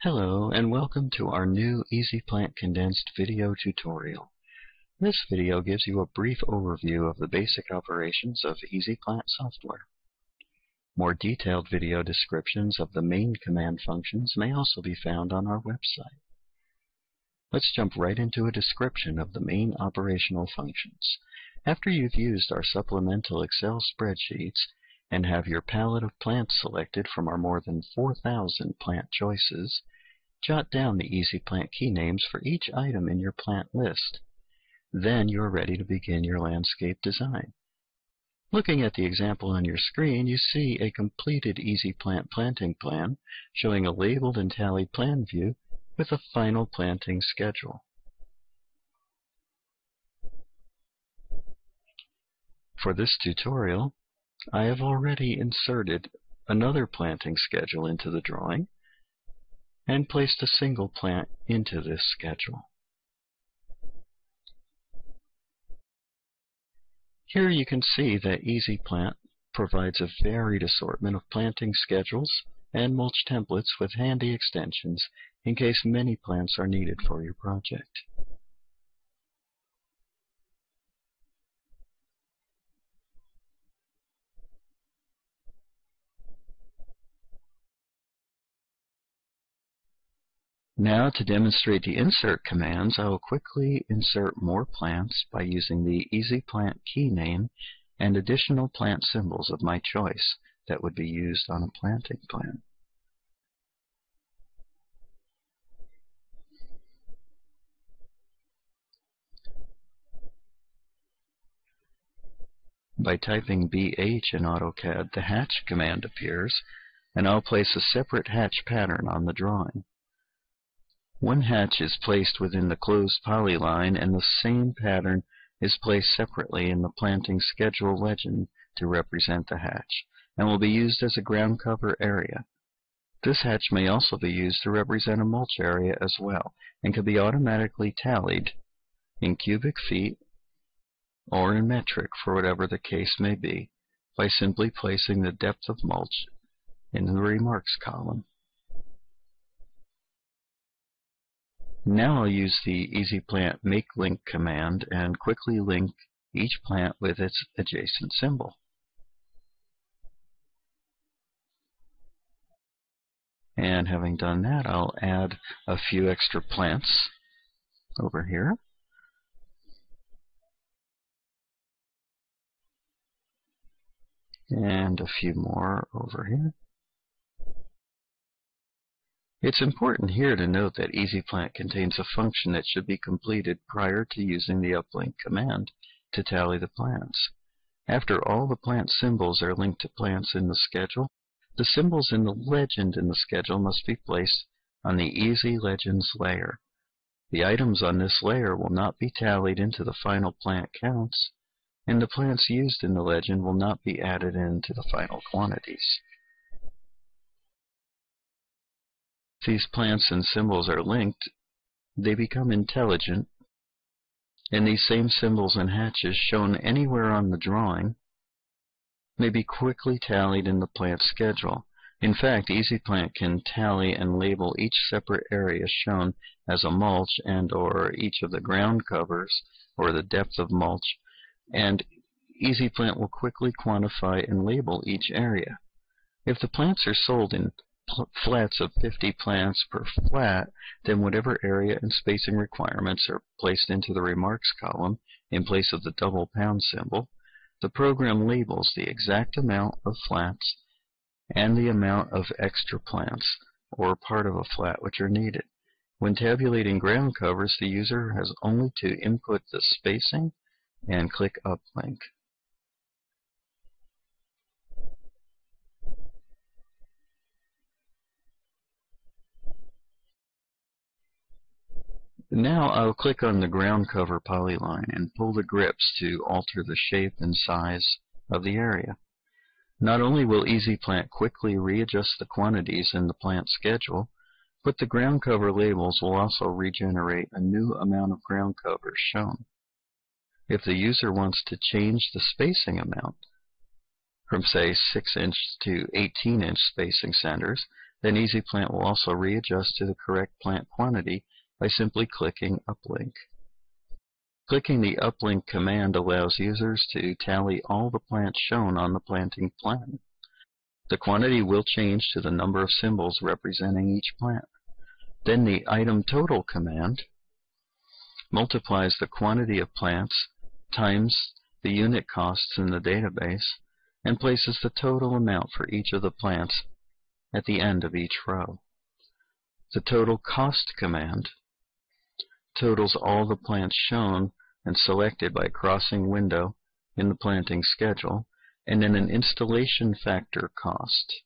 Hello and welcome to our new EZ-Plant condensed video tutorial. This video gives you a brief overview of the basic operations of EZ-Plant software. More detailed video descriptions of the main command functions may also be found on our website. Let's jump right into a description of the main operational functions. After you've used our supplemental Excel spreadsheets and have your palette of plants selected from our more than 4,000 plant choices, jot down the EZ-Plant key names for each item in your plant list. Then you're ready to begin your landscape design. Looking at the example on your screen, you see a completed EZ-Plant planting plan showing a labeled and tallied plan view with a final planting schedule. For this tutorial, I have already inserted another planting schedule into the drawing and placed a single plant into this schedule. Here you can see that EZ-Plant provides a varied assortment of planting schedules and mulch templates with handy extensions in case many plants are needed for your project. Now, to demonstrate the insert commands, I will quickly insert more plants by using the EZ-Plant key name and additional plant symbols of my choice that would be used on a planting plan. By typing BH in AutoCAD, the hatch command appears, and I'll place a separate hatch pattern on the drawing. One hatch is placed within the closed polyline, and the same pattern is placed separately in the planting schedule legend to represent the hatch, and will be used as a ground cover area. This hatch may also be used to represent a mulch area as well, and can be automatically tallied in cubic feet or in metric for whatever the case may be, by simply placing the depth of mulch in the remarks column. Now I'll use the EZ-Plant make link command and quickly link each plant with its adjacent symbol. And having done that, I'll add a few extra plants over here. And a few more over here. It's important here to note that EZ-Plant contains a function that should be completed prior to using the uplink command to tally the plants. After all the plant symbols are linked to plants in the schedule, the symbols in the legend in the schedule must be placed on the EZ Legends layer. The items on this layer will not be tallied into the final plant counts, and the plants used in the legend will not be added into the final quantities. If these plants and symbols are linked, they become intelligent, and these same symbols and hatches shown anywhere on the drawing may be quickly tallied in the plant schedule. In fact, EZ-Plant can tally and label each separate area shown as a mulch and/or each of the ground covers or the depth of mulch, and EZ-Plant will quickly quantify and label each area. If the plants are sold in flats of 50 plants per flat, then whatever area and spacing requirements are placed into the remarks column in place of the double pound symbol, the program labels the exact amount of flats and the amount of extra plants or part of a flat which are needed. When tabulating ground covers, the user has only to input the spacing and click uplink. Now I'll click on the ground cover polyline and pull the grips to alter the shape and size of the area. Not only will EZ-Plant quickly readjust the quantities in the plant schedule, but the ground cover labels will also regenerate a new amount of ground covers shown. If the user wants to change the spacing amount from, say, 6-inch to 18-inch spacing centers, then EZ-Plant will also readjust to the correct plant quantity by simply clicking Uplink. Clicking the Uplink command allows users to tally all the plants shown on the planting plan. The quantity will change to the number of symbols representing each plant. Then the Item Total command multiplies the quantity of plants times the unit costs in the database and places the total amount for each of the plants at the end of each row. The Total Cost command totals all the plants shown and selected by crossing window in the planting schedule, and then an installation factor cost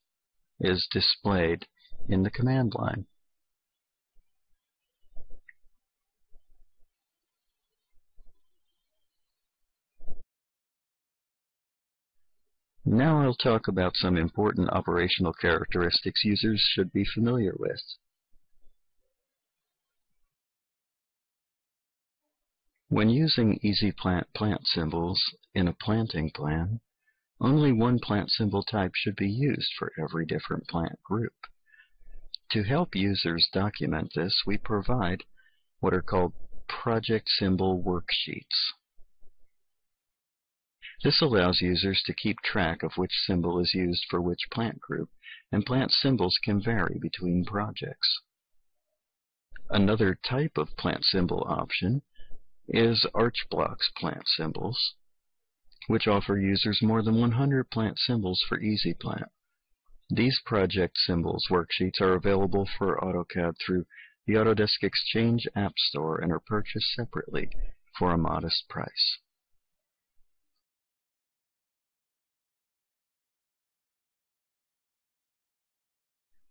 is displayed in the command line. Now I'll talk about some important operational characteristics users should be familiar with. When using EZ-Plant plant symbols in a planting plan, only one plant symbol type should be used for every different plant group. To help users document this, we provide what are called project symbol worksheets. This allows users to keep track of which symbol is used for which plant group, and plant symbols can vary between projects. Another type of plant symbol option is Archblocks plant symbols, which offer users more than 100 plant symbols for EZ-Plant. These project symbols worksheets are available for AutoCAD through the Autodesk Exchange App Store and are purchased separately for a modest price.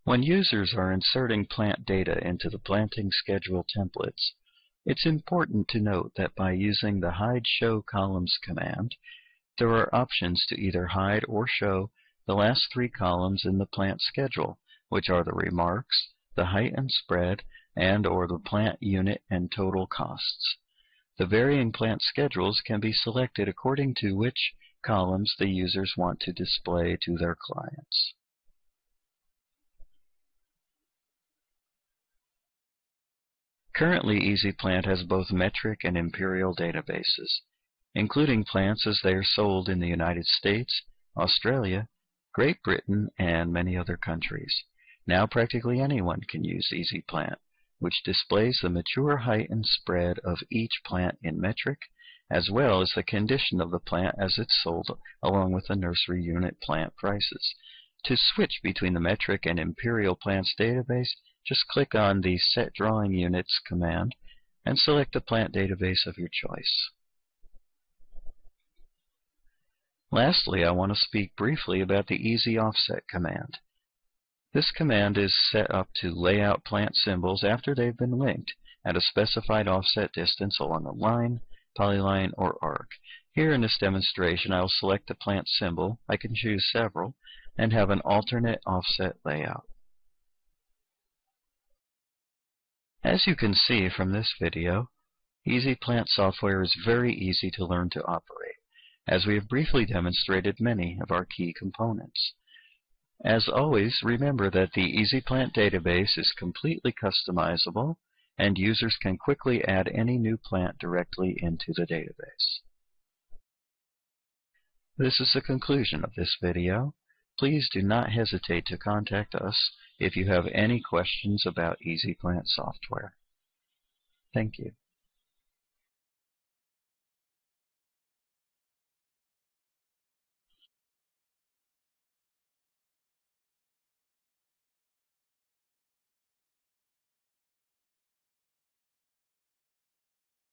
When users are inserting plant data into the planting schedule templates, it's important to note that by using the Hide Show Columns command, there are options to either hide or show the last 3 columns in the plant schedule, which are the remarks, the height and spread, and/or the plant unit and total costs. The varying plant schedules can be selected according to which columns the users want to display to their clients. Currently, EZ-Plant has both metric and imperial databases, including plants as they are sold in the United States, Australia, Great Britain, and many other countries. Now practically anyone can use EZ-Plant, which displays the mature height and spread of each plant in metric, as well as the condition of the plant as it's sold, along with the nursery unit plant prices. To switch between the metric and imperial plants database, just click on the Set Drawing Units command and select the plant database of your choice. Lastly, I want to speak briefly about the EZ Offset command. This command is set up to lay out plant symbols after they've been linked at a specified offset distance along a line, polyline, or arc. Here in this demonstration, I will select the plant symbol. I can choose several and have an alternate offset layout. As you can see from this video, EZ-Plant software is very easy to learn to operate, as we have briefly demonstrated many of our key components. As always, remember that the EZ-Plant database is completely customizable, and users can quickly add any new plant directly into the database. This is the conclusion of this video. Please do not hesitate to contact us if you have any questions about EZ-Plant software. Thank you.